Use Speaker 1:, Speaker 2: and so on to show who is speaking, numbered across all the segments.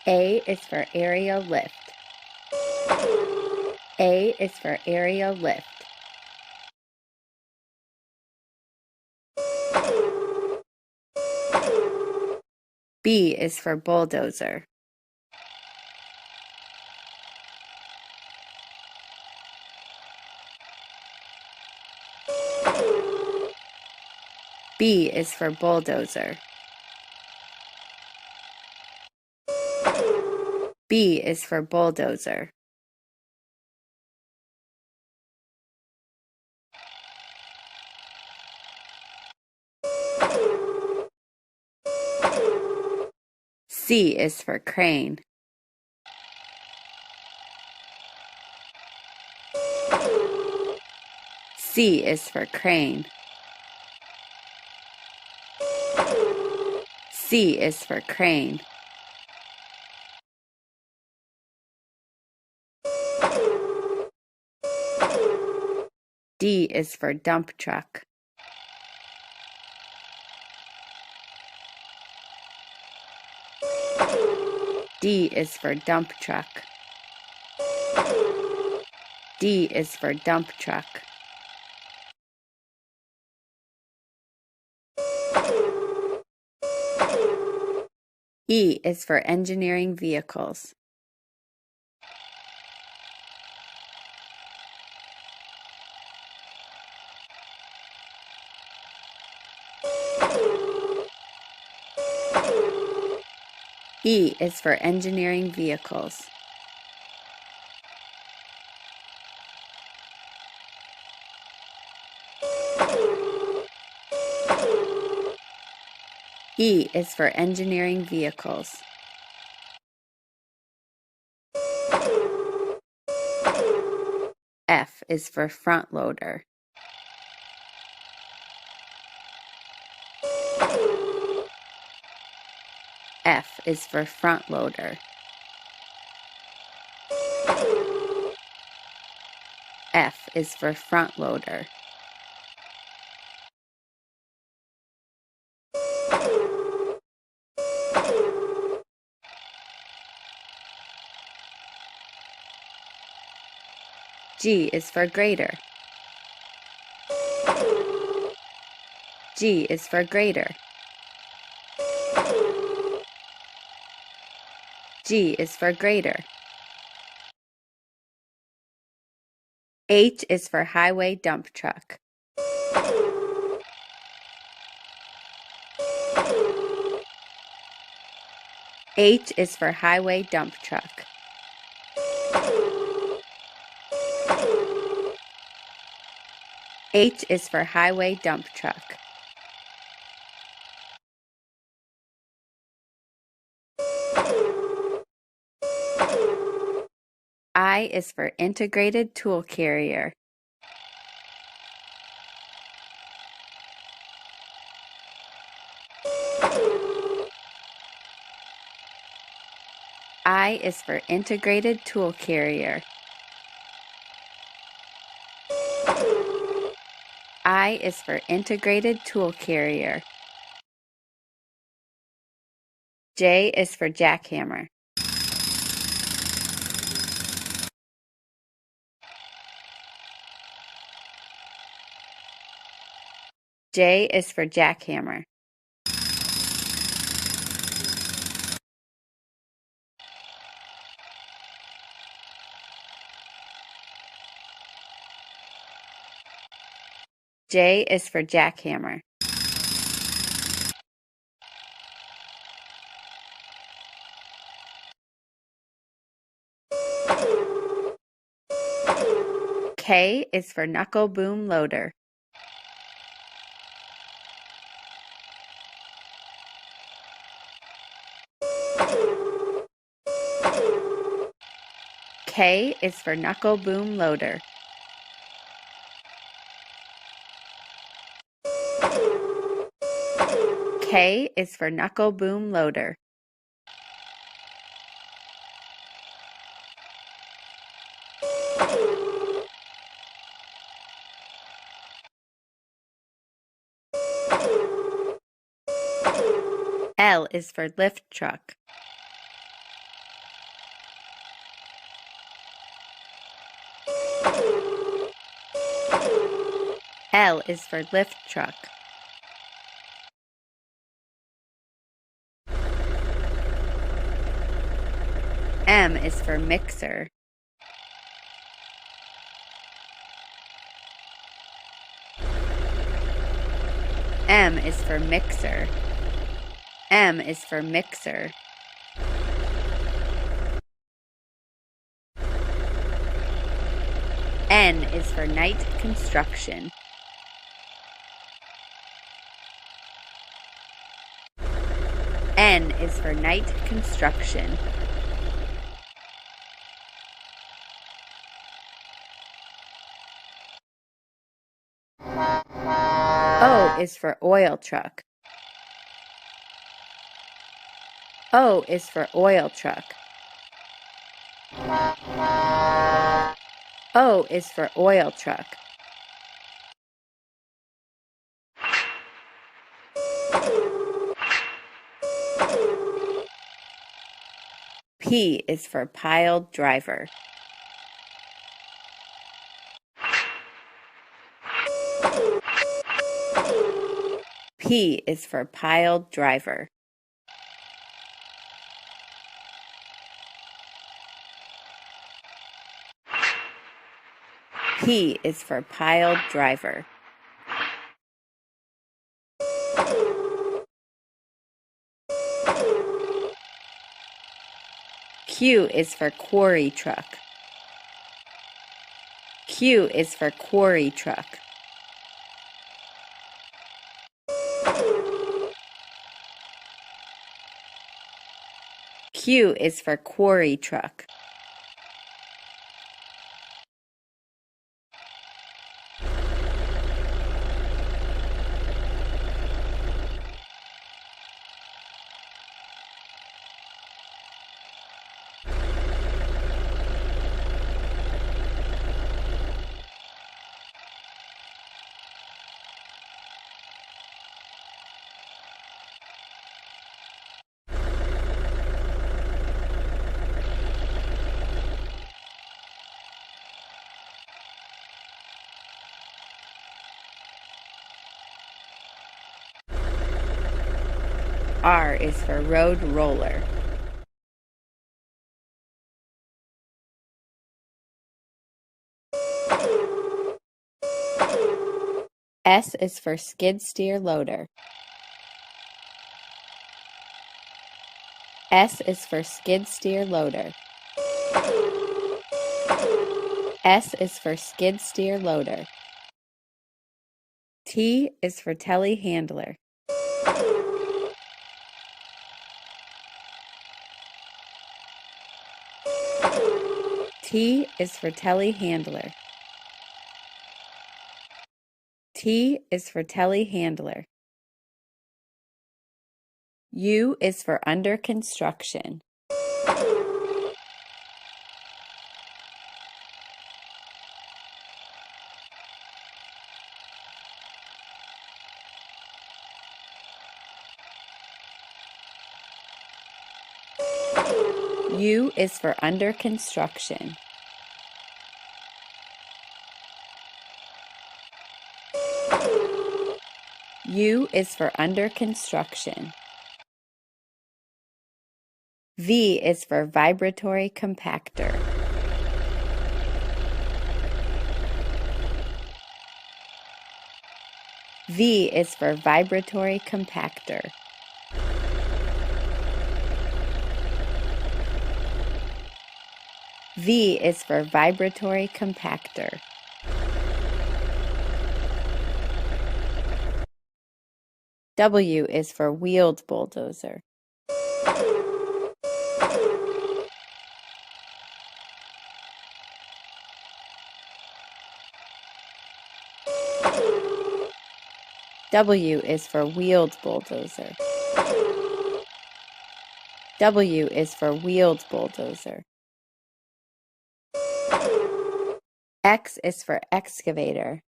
Speaker 1: A is for aerial lift. A is for aerial lift. B is for bulldozer. B is for bulldozer. B is for bulldozer. C is for crane. C is for crane. C is for crane. D is for dump truck. D is for dump truck. D is for dump truck. E is for engineering vehicles. E is for engineering vehicles. E is for engineering vehicles. F is for front loader. F is for front loader. F is for front loader. G is for grader. G is for grader. G is for grader. H is for highway dump truck. H is for highway dump truck. H is for highway dump truck. I is for integrated tool carrier. I is for integrated tool carrier. I is for integrated tool carrier. J is for jackhammer. J is for jackhammer. J is for jackhammer. K is for knuckle boom loader. K is for knuckle boom loader. K is for knuckle boom loader. L is for lift truck. L is for lift truck. M is for mixer. M is for mixer. M is for mixer. N is for night construction. N is for night construction. O is for oil truck. O is for oil truck. O is for oil truck. P is for pile driver. P is for pile driver. P is for pile driver. Q is for quarry truck. Q is for quarry truck. Q is for quarry truck. R is for road roller. S is for skid steer loader. S is for skid steer loader. S is for skid steer loader. T is for telehandler. T is for telehandler. T is for telehandler. U is for under construction. U is for under construction. U is for under construction. V is for vibratory compactor. V is for vibratory compactor. V is for vibratory compactor. W is for wheeled bulldozer. W is for wheeled bulldozer. W is for wheeled bulldozer. X is for excavator.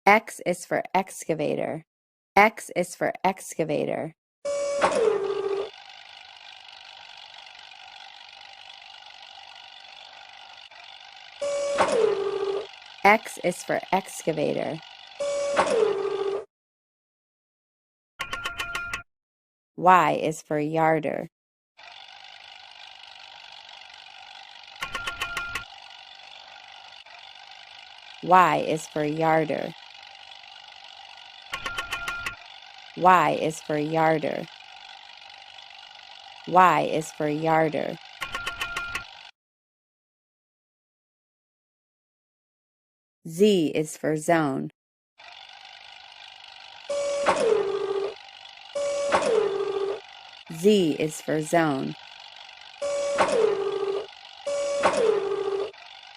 Speaker 1: X is for excavator. X is for excavator. X is for excavator. Y is for yarder. Y is for yarder. Y is for yarder. Y is for yarder. Z is for zone. Z is for zone.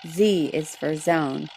Speaker 1: Z is for zone.